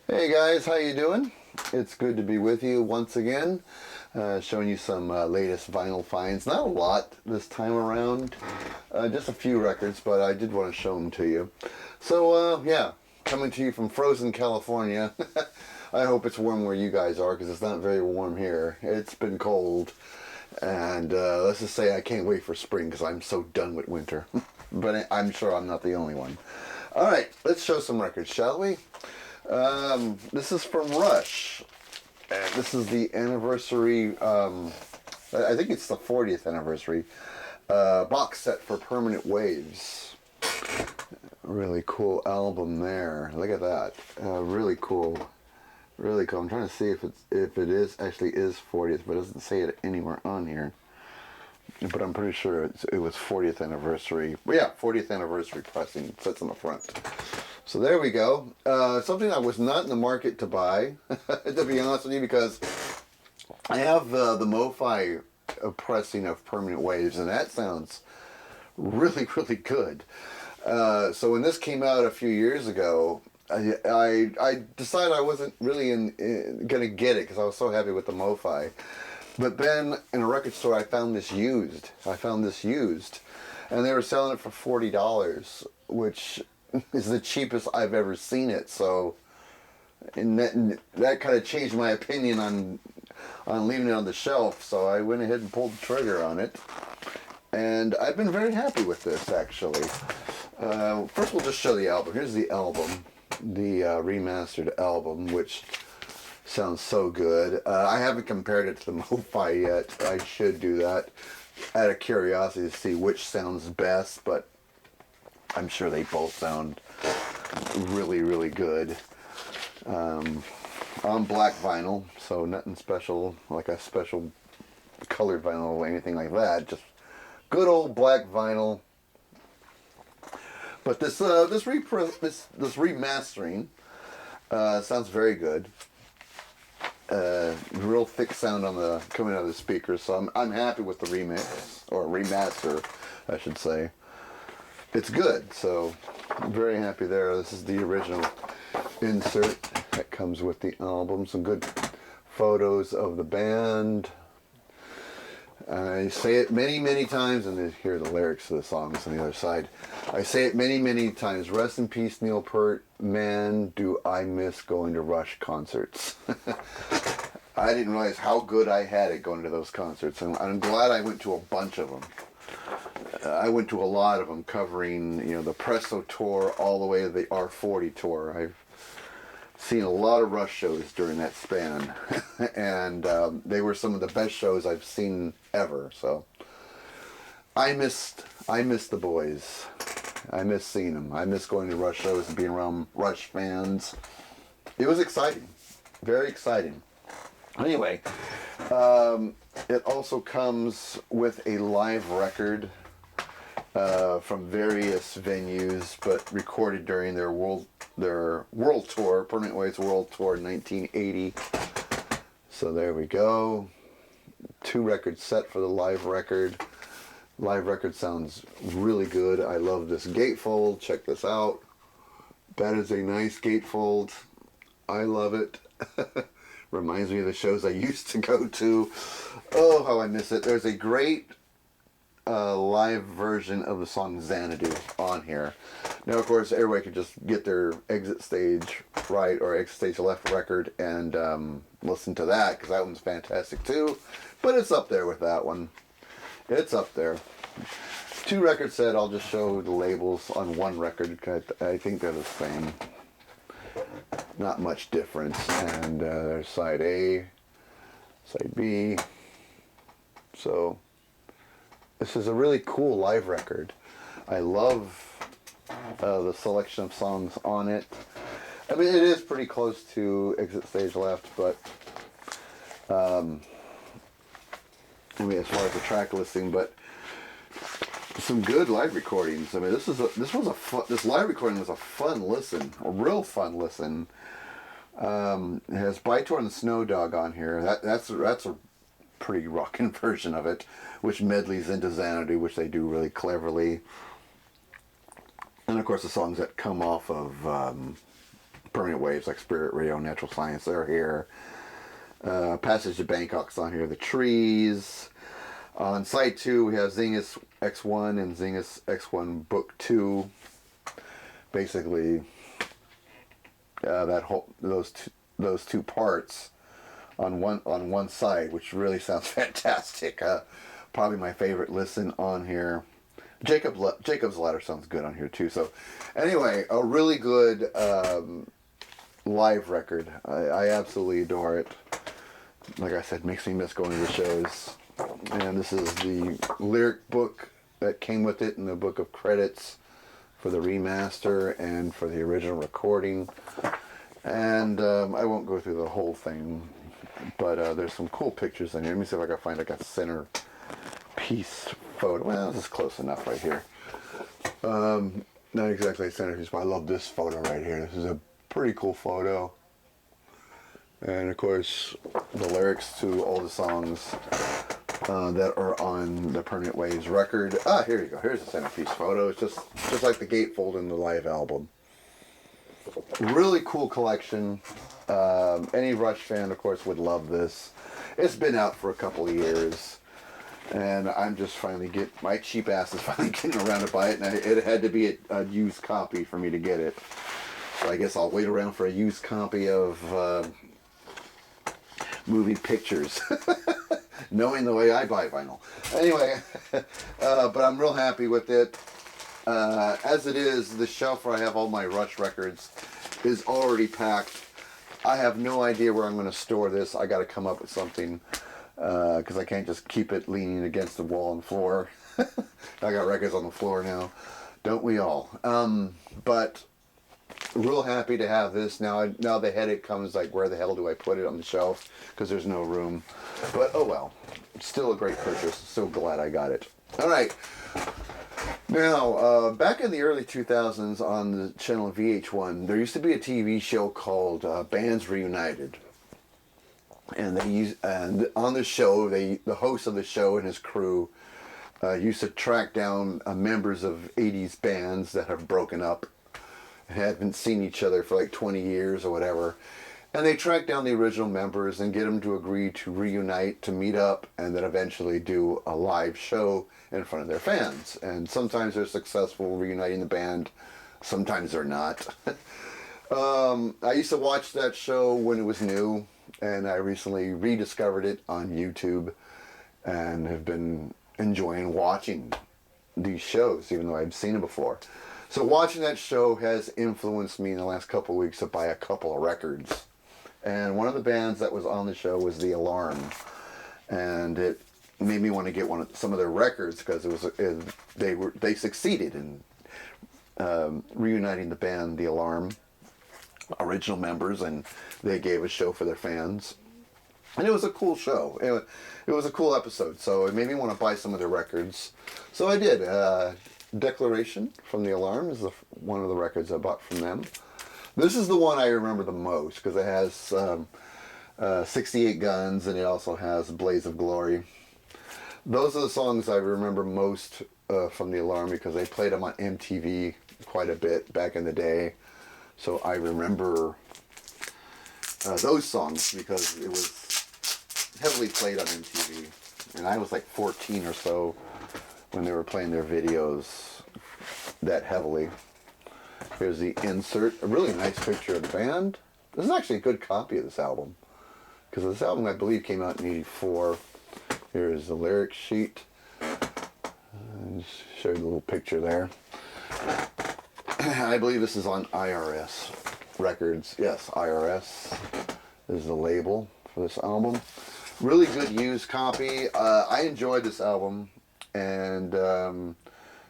Hey guys, how you doing? It's good to be with you once again, showing you some latest vinyl finds. Not a lot this time around, just a few records, but I did want to show them to you. So yeah, coming to you from frozen California. I hope it's warm where you guys are, because it's not very warm here. It's been cold, and let's just say I can't wait for spring because I'm so done with winter. But I'm sure I'm not the only one. All right, let's show some records, shall we? This is from Rush. And this is the anniversary, I think it's the 40th anniversary, box set for Permanent Waves. Really cool album there. Look at that. Really cool. Really cool. I'm trying to see if it is actually is 40th, but it doesn't say it anywhere on here. But I'm pretty sure it was 40th anniversary. Well, yeah, 40th anniversary pressing. It sits on the front. So there we go. Something I was not in the market to buy, to be honest with you, because I have the MoFi pressing of Permanent Waves, and that sounds really, really good. So when this came out a few years ago, I decided I wasn't really going to get it because I was so happy with the MoFi. But then in a record store, I found this used. And they were selling it for $40, which is the cheapest I've ever seen it. So, and that kind of changed my opinion on leaving it on the shelf. So I went ahead and pulled the trigger on it, and I've been very happy with this actually. First, we'll just show the album. Here's the album, the remastered album, which sounds so good. I haven't compared it to the MoFi yet. I should do that out of curiosity to see which sounds best, but I'm sure they both sound really, really good. On black vinyl, so nothing special, like a special colored vinyl or anything like that. Just good old black vinyl. But this remastering sounds very good. Real thick sound on the coming out of the speakers, so I'm happy with the remix or remaster, I should say. It's good, so I'm very happy there. This is the original insert that comes with the album. Some good photos of the band. I say it many, many times, and here are the lyrics to the songs on the other side. I say it many, many times. Rest in peace, Neil Peart. Man, do I miss going to Rush concerts. I didn't realize how good I had it going to those concerts, and I'm glad I went to a bunch of them. I went to a lot of them, covering the Presto tour all the way to the R40 tour. I've seen a lot of Rush shows during that span, and they were some of the best shows I've seen ever. So I missed the boys. I miss seeing them. I miss going to Rush shows and being around Rush fans. It was exciting, very exciting. Anyway, it also comes with a live record from various venues, but recorded during their world tour, Permanent Waves World Tour 1980. So there we go. 2 record set for the live record. Live record sounds really good. I love this gatefold. Check this out. That is a nice gatefold. I love it. Reminds me of the shows I used to go to. Oh, how I miss it. There's a great live version of the song Xanadu on here. Now, of course, everybody could just get their Exit Stage Right or Exit Stage Left record and listen to that, because that one's fantastic too. But it's up there with that one. It's up there. 2 record set. I'll just show the labels on one record. I think they're the same. Not much difference. And there's side A, side B. So this is a really cool live record. I love the selection of songs on it. I mean, it is pretty close to Exit Stage Left, but I mean, as far as the track listing, but some good live recordings. I mean, this live recording was a fun listen, a real fun listen. It has Bytor and the Snow Dog on here. That's a pretty rockin' version of it, which medleys into Xanadu, which they do really cleverly. And of course the songs that come off of permanent waves like Spirit Radio, Natural Science, they're here. Passage to Bangkok's on here. The Trees. On side 2, we have Zingus X1 and Zingus X1 Book 2. Basically, those two parts on one side, which really sounds fantastic. Probably my favorite listen on here. Jacob's Ladder sounds good on here too. So, anyway, a really good live record. I absolutely adore it. Like I said, makes me miss going to the shows. And this is the lyric book that came with it, and the book of credits for the remaster and for the original recording. And I won't go through the whole thing, but there's some cool pictures in here. Let me see if I can find like a center piece photo. Well, this is close enough right here. Not exactly a centerpiece, but I love this photo right here. This is a pretty cool photo. And of course, the lyrics to all the songs that are on the Permanent Waves record. Here you go. Here's a centerpiece photo. It's just like the gatefold in the live album. Really cool collection. Any Rush fan, of course, would love this. It's been out for a couple of years, and I'm just my cheap ass is finally getting around to buy it, and it had to be a used copy for me to get it. So I guess I'll wait around for a used copy of moving pictures. Knowing the way I buy vinyl. Anyway, but I'm real happy with it. As it is, the shelf where I have all my Rush records is already packed. I have no idea where I'm going to store this. I got to come up with something because I can't just keep it leaning against the wall and floor. I got records on the floor now. Don't we all? But real happy to have this. Now the headache comes, like, where the hell do I put it on the shelf? Because there's no room. But oh well. Still a great purchase. So glad I got it. All right. Now, back in the early 2000s on the channel VH1, there used to be a TV show called Bands Reunited. And on the show, the host of the show and his crew used to track down members of 80s bands that have broken up and haven't seen each other for like 20 years or whatever. And they track down the original members and get them to agree to reunite, to meet up, and then eventually do a live show in front of their fans. And sometimes they're successful reuniting the band, sometimes they're not. I used to watch that show when it was new, and I recently rediscovered it on YouTube and have been enjoying watching these shows, even though I've seen them before. So watching that show has influenced me in the last couple of weeks to buy a couple of records. And one of the bands that was on the show was The Alarm, and it made me want to get some of their records because they succeeded in reuniting the band The Alarm, original members, and they gave a show for their fans, and it was a cool show. It was a cool episode, so it made me want to buy some of their records. So I did. Declaration from The Alarm is one of the records I bought from them. This is the one I remember the most because it has 68 Guns, and it also has Blaze of Glory. Those are the songs I remember most from The Alarm because they played them on MTV quite a bit back in the day. So I remember those songs because it was heavily played on MTV. And I was like 14 or so when they were playing their videos that heavily. Here's the insert. A really nice picture of the band. This is actually a good copy of this album, because this album, I believe, came out in '84. Here's the lyric sheet. Just show you the little picture there. I believe this is on IRS Records. Yes, IRS is the label for this album. Really good used copy. I enjoyed this album, and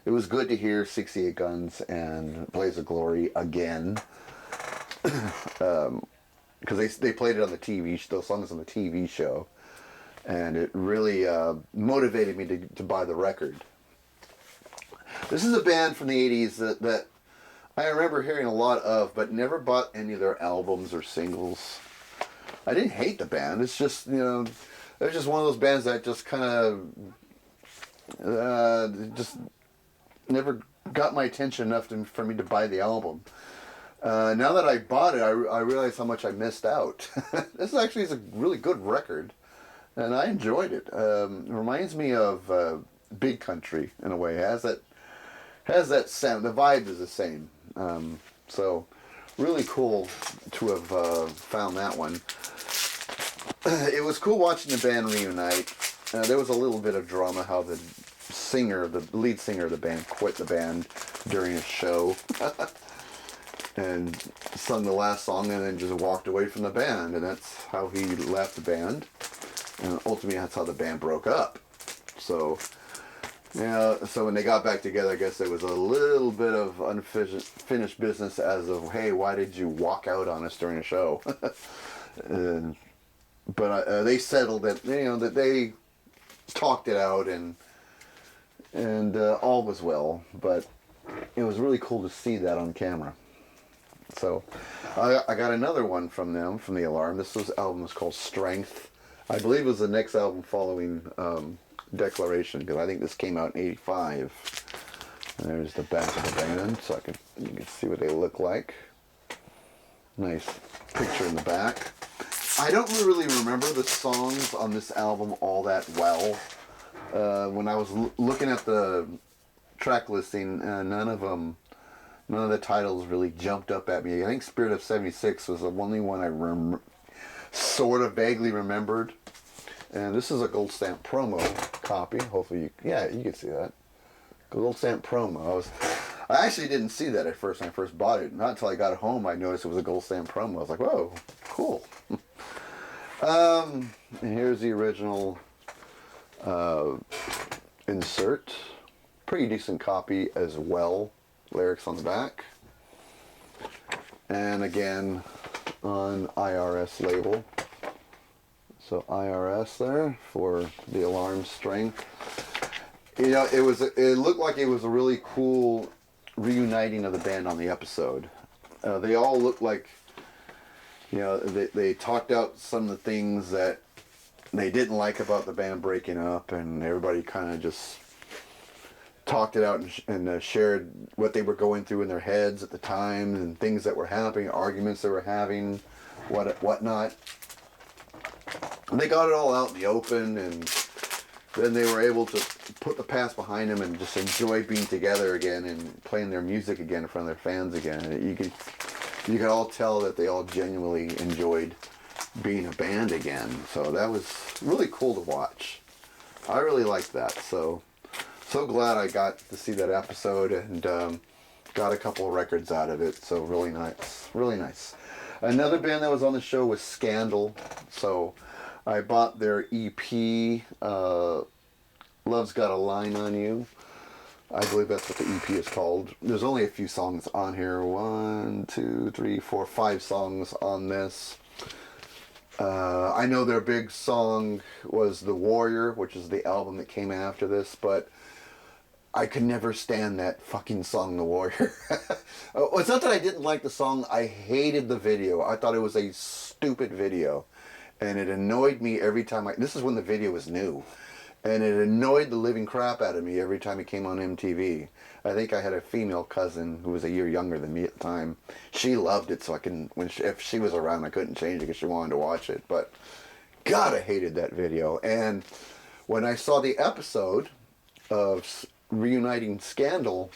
it was good to hear 68 Guns and Blaze of Glory again. Because they played it on the TV, those songs on the TV show. And it really motivated me to buy the record. This is a band from the 80s that I remember hearing a lot of, but never bought any of their albums or singles. I didn't hate the band. It's just, they're just one of those bands that just kind of just never got my attention enough for me to buy the album. Now that I bought it, I realized how much I missed out. This actually is a really good record, and I enjoyed it. It reminds me of Big Country in a way. It has that sound. The vibe is the same. So really cool to have found that one. It was cool watching the band reunite. There was a little bit of drama how the lead singer of the band, quit the band during a show and sung the last song and then just walked away from the band, and that's how he left the band. And ultimately, that's how the band broke up. So, yeah. So when they got back together, I guess there was a little bit of unfinished business as of, hey, why did you walk out on us during a show? But they settled it. That they talked it out, and all was well. But it was really cool to see that on camera. So I got another one from them, from The Alarm. Album was called Strength. I believe it was the next album following Declaration, because I think this came out in '85. And there's the back of the band, so you can see what they look like. Nice picture in the back. I don't really remember the songs on this album all that well. When I was looking at the track listing, none of the titles really jumped up at me. I think Spirit of 76 was the only one I sort of vaguely remembered. And this is a gold stamp promo copy. Hopefully, you can see that. Gold stamp promo. I actually didn't see that at first when I first bought it. Not until I got home I noticed it was a gold stamp promo. I was like, whoa, cool. And here's the original insert. Pretty decent copy as well. Lyrics on the back. And again, on IRS label. So IRS there for The Alarm Strength. It looked like it was a really cool reuniting of the band on the episode. They all looked like, they talked out some of the things that they didn't like about the band breaking up, and everybody kind of just talked it out and shared what they were going through in their heads at the time, and things that were happening, arguments they were having, whatnot. And they got it all out in the open, and then they were able to put the past behind them and just enjoy being together again and playing their music again in front of their fans again. You could all tell that they all genuinely enjoyed being a band again. So that was really cool to watch. I really liked that. So glad I got to see that episode and got a couple of records out of it. So really nice. Really nice. Another band that was on the show was Scandal. So I bought their EP, Love's Got a Line on You. I believe that's what the EP is called. There's only a few songs on here. 1, 2, 3, 4, 5 songs on this. I know their big song was The Warrior, which is the album that came after this, but I could never stand that fucking song, The Warrior. It's not that I didn't like the song, I hated the video. I thought it was a stupid video. And it annoyed me every time this is when the video was new. And it annoyed the living crap out of me every time it came on MTV. I think I had a female cousin who was a year younger than me at the time. She loved it, so if she was around, I couldn't change it because she wanted to watch it. But God, I hated that video. And when I saw the episode of reuniting Scandal,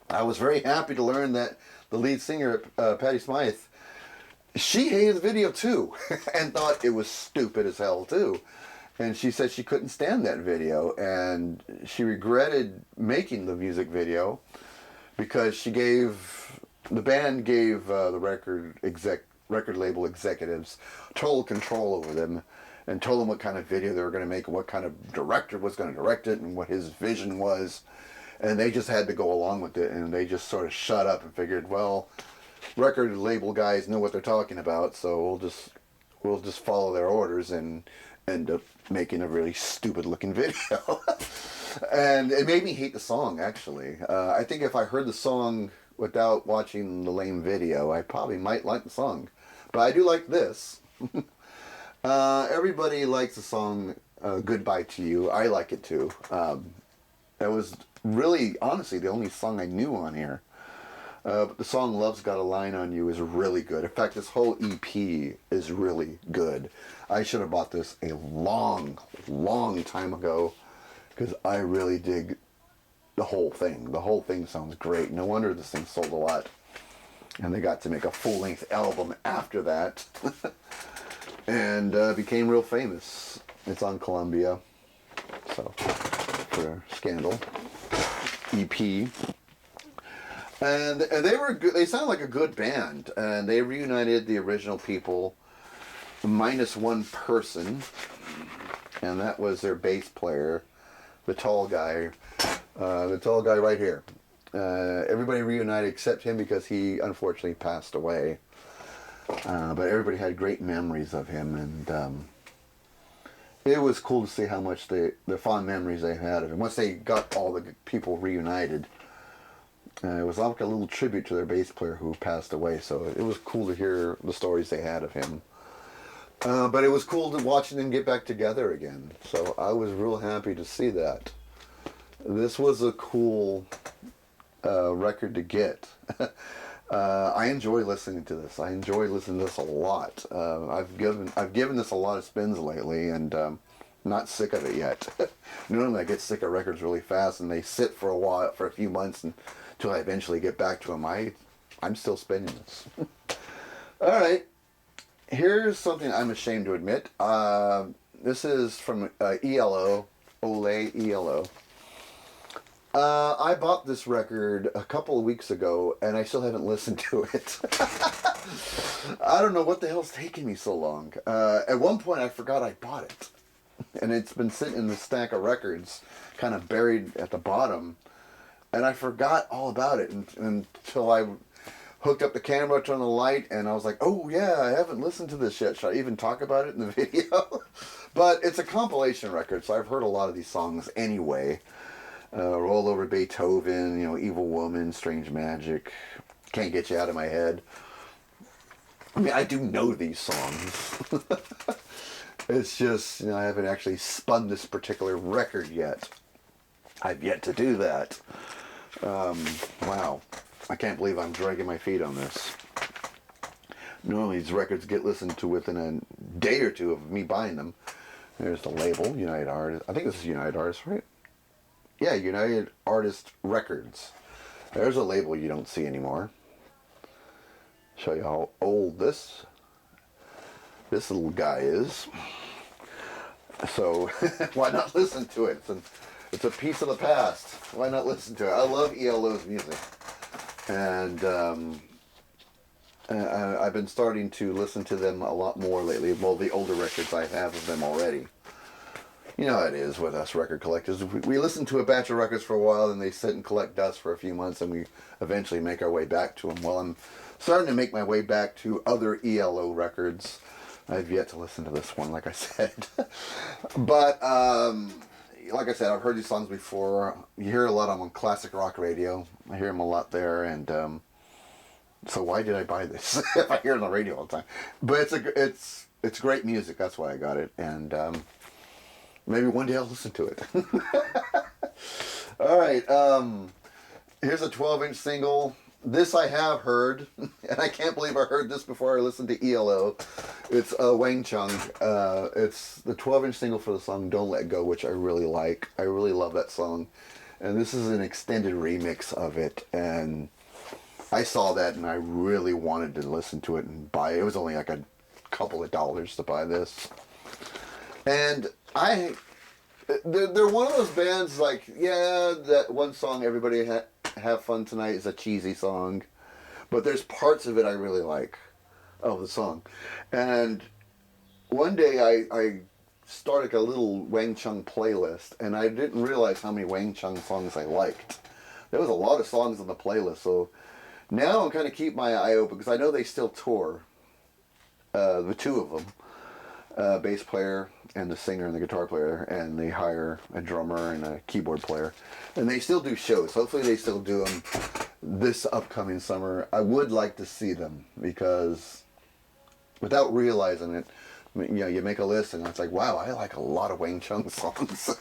I was very happy to learn that the lead singer, Patti Smythe, she hated the video too and thought it was stupid as hell too. And she said she couldn't stand that video, and she regretted making the music video because the band gave the record label executives total control over them and told them what kind of video they were going to make and what kind of director was going to direct it and what his vision was. And they just had to go along with it, and they just sort of shut up and figured, well, record label guys know what they're talking about, so we'll just follow their orders and end up making a really stupid looking video. And it made me hate the song, actually. I think if I heard the song without watching the lame video, I probably might like the song. But I do like this. Everybody likes the song Goodbye to You. I like it too. That was really, honestly, the only song I knew on here. But the song Love's Got a Line on You is really good. In fact, this whole EP is really good. I should have bought this a long, long time ago because I really dig the whole thing. The whole thing sounds great. No wonder this thing sold a lot. And they got to make a full-length album after that. And became real famous. It's on Columbia. So, for Scandal. EP. And they were good. They sound like a good band. And they reunited the original people minus one person. And that was their bass player, the tall guy. The tall guy right here. Everybody reunited except him because he unfortunately passed away. But everybody had great memories of him, and it was cool to see how much the fond memories they had of him. Once they got all the people reunited, it was like a little tribute to their bass player who passed away. So it was cool to hear the stories they had of him. But it was cool to watching them get back together again. So I was real happy to see that. This was a cool record to get. I enjoy listening to this. I enjoy listening to this a lot. I've given this a lot of spins lately, and not sick of it yet. Normally I get sick of records really fast, and they sit for a while, for a few months, until I eventually get back to them. I'm still spinning this. All right, here's something I'm ashamed to admit. This is from ELO, Ole ELO. I bought this record a couple of weeks ago, and I still haven't listened to it. I don't know what the hell's taking me so long. At one point, I forgot I bought it. And it's been sitting in the stack of records, kind of buried at the bottom. And I forgot all about it until I hooked up the camera, turned the light, and I was like, oh yeah, I haven't listened to this yet. Should I even talk about it in the video? But it's a compilation record, so I've heard a lot of these songs anyway. Roll Over Beethoven, Evil Woman, Strange Magic, Can't Get You Out of My Head. I mean, I do know these songs. It's just, I haven't actually spun this particular record yet. I've yet to do that. Wow. I can't believe I'm dragging my feet on this. Normally these records get listened to within a day or two of me buying them. There's the label, United Artists. I think this is United Artists, right? Yeah, United Artist Records. There's a label you don't see anymore. Show you how old this little guy is. So why not listen to it? It's a piece of the past. Why not listen to it? I love ELO's music, and I've been starting to listen to them a lot more lately. Well, the older records I have of them already. You know how it is with us record collectors. We listen to a batch of records for a while, and they sit and collect dust for a few months, and we eventually make our way back to them. Well, I'm starting to make my way back to other ELO records. I've yet to listen to this one, like I said. But, like I said, I've heard these songs before. You hear a lot of them on classic rock radio. I hear them a lot there, and so why did I buy this if I hear it on the radio all the time? But it's great music. That's why I got it, and maybe one day I'll listen to it. All right, here's a 12-inch single. This I have heard, and I can't believe I heard this before I listened to ELO. It's Wang Chung. It's the 12-inch single for the song Don't Let Go, which I really like. I really love that song. And this is an extended remix of it, and I saw that and I really wanted to listen to it and buy it. It was only like a couple of dollars to buy this. And they're one of those bands like, yeah, that one song, Everybody Have Fun Tonight, is a cheesy song. But there's parts of it I really like, of the song. And one day I started a little Wang Chung playlist, and I didn't realize how many Wang Chung songs I liked. There was a lot of songs on the playlist, so now I'm kind of keep my eye open, because I know they still tour, the two of them, bass player and the singer and the guitar player, and they hire a drummer and a keyboard player, and they still do shows. Hopefully they still do them this upcoming summer. I would like to see them, because without realizing it, you make a list and it's like, wow, I like a lot of Wang Chung songs.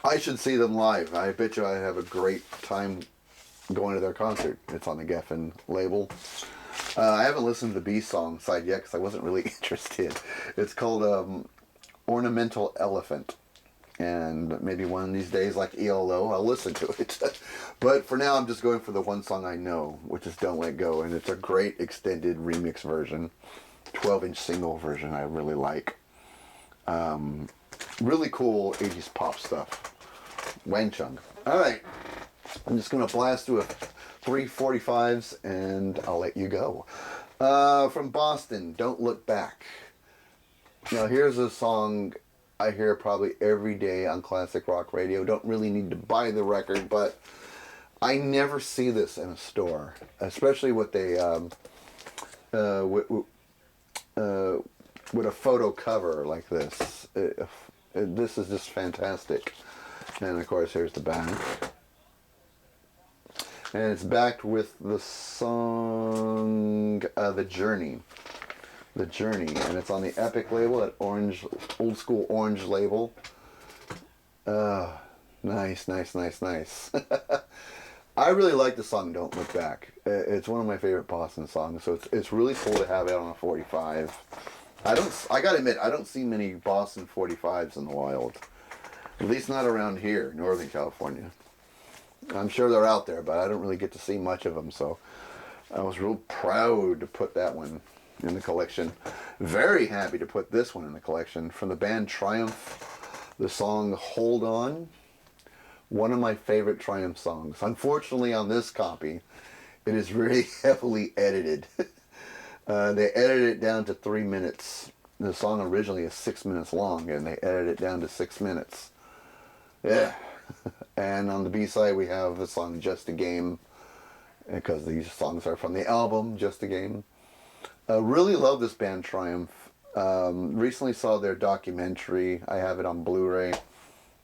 I should see them live. I bet you I have a great time going to their concert. It's on the Geffen label. I haven't listened to the B song side yet because I wasn't really interested. It's called Ornamental Elephant. And maybe one of these days, like ELO, I'll listen to it. But for now, I'm just going for the one song I know, which is Don't Let Go. And it's a great extended remix version. 12-inch single version I really like. Really cool 80s pop stuff. Wang Chung. Alright. I'm just going to blast through a 345s and I'll let you go. From Boston, Don't Look Back. Now here's a song I hear probably every day on classic rock radio. Don't really need to buy the record, but I never see this in a store, especially with a with a photo cover like this. This is just fantastic. And of course, here's the back. And it's backed with the song The Journey. The Journey. And it's on the Epic label, that orange, old school orange label. Nice, nice, nice, nice. I really like the song Don't Look Back. It's one of my favorite Boston songs, so it's really cool to have it on a 45. I gotta admit, I don't see many Boston 45s in the wild. At least not around here, Northern California. I'm sure they're out there, but I don't really get to see much of them, so I was real proud to put that one in the collection. Very happy to put this one in the collection. From the band Triumph, the song Hold On. One of my favorite Triumph songs. Unfortunately, on this copy, it is really heavily edited. They edited it down to 3 minutes. The song originally is 6 minutes long, and they edited it down to 6 minutes. Yeah. And on the B-side, we have the song Just a Game, because these songs are from the album Just a Game. Really love this band Triumph. Recently saw their documentary. I have it on Blu-ray.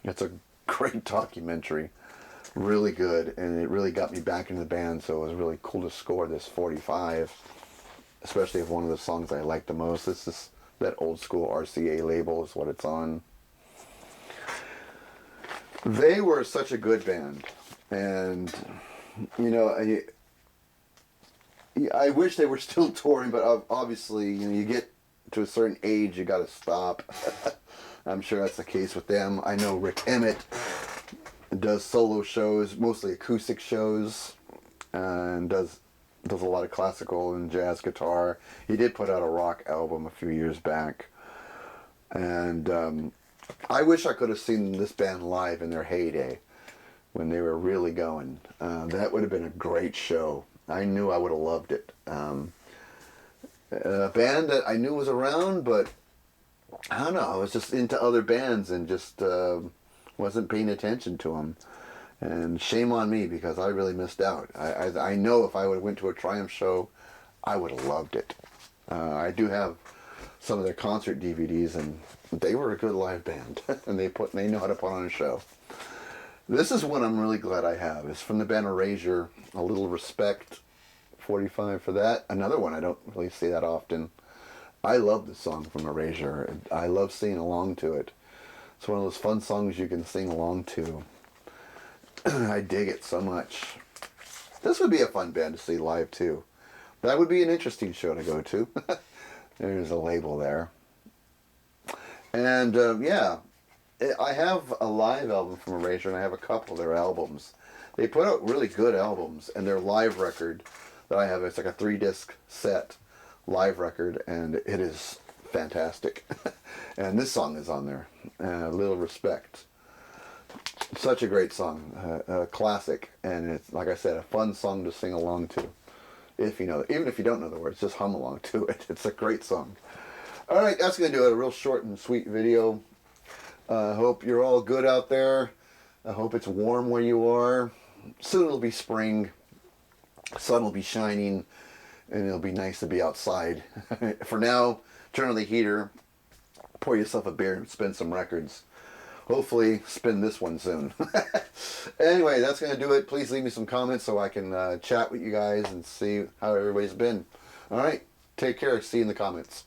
It's a great documentary. Really good, and it really got me back into the band, so it was really cool to score this 45, especially if one of the songs I like the most. This is that old school RCA label is what it's on. They were such a good band, and you know, I wish they were still touring, but obviously, you know, you get to a certain age, you got to stop. I'm sure that's the case with them. I know Rick Emmett does solo shows, mostly acoustic shows, and does a lot of classical and jazz guitar. He did put out a rock album a few years back, and I wish I could have seen this band live in their heyday, when they were really going. That would have been a great show. I knew I would have loved it. A band that I knew was around, but I don't know, I was just into other bands and just wasn't paying attention to them. And shame on me, because I really missed out. I know if I would have went to a Triumph show, I would have loved it. I do have some of their concert DVDs, and they were a good live band. And they know how to put on a show. This is one I'm really glad I have. It's from the band Erasure, A Little Respect, 45 for that. Another one I don't really see that often. I love this song from Erasure. I love singing along to it. It's one of those fun songs you can sing along to. I dig it so much. This would be a fun band to see live too. That would be an interesting show to go to. There's a label there. And yeah, I have a live album from Erasure, and I have a couple of their albums. They put out really good albums, and their live record that I have, it's like a 3-disc set live record, and it is fantastic. And this song is on there, Little Respect. Such a great song, a classic, and it's, like I said, a fun song to sing along to. If you know, even if you don't know the words, just hum along to it. It's a great song. All right, that's going to do it. A real short and sweet video. I hope you're all good out there. I hope it's warm where you are. Soon it'll be spring. Sun will be shining, and it'll be nice to be outside. For now, turn on the heater, pour yourself a beer, and spin some records. Hopefully, spin this one soon. Anyway, that's going to do it. Please leave me some comments so I can chat with you guys and see how everybody's been. All right, take care. See you in the comments.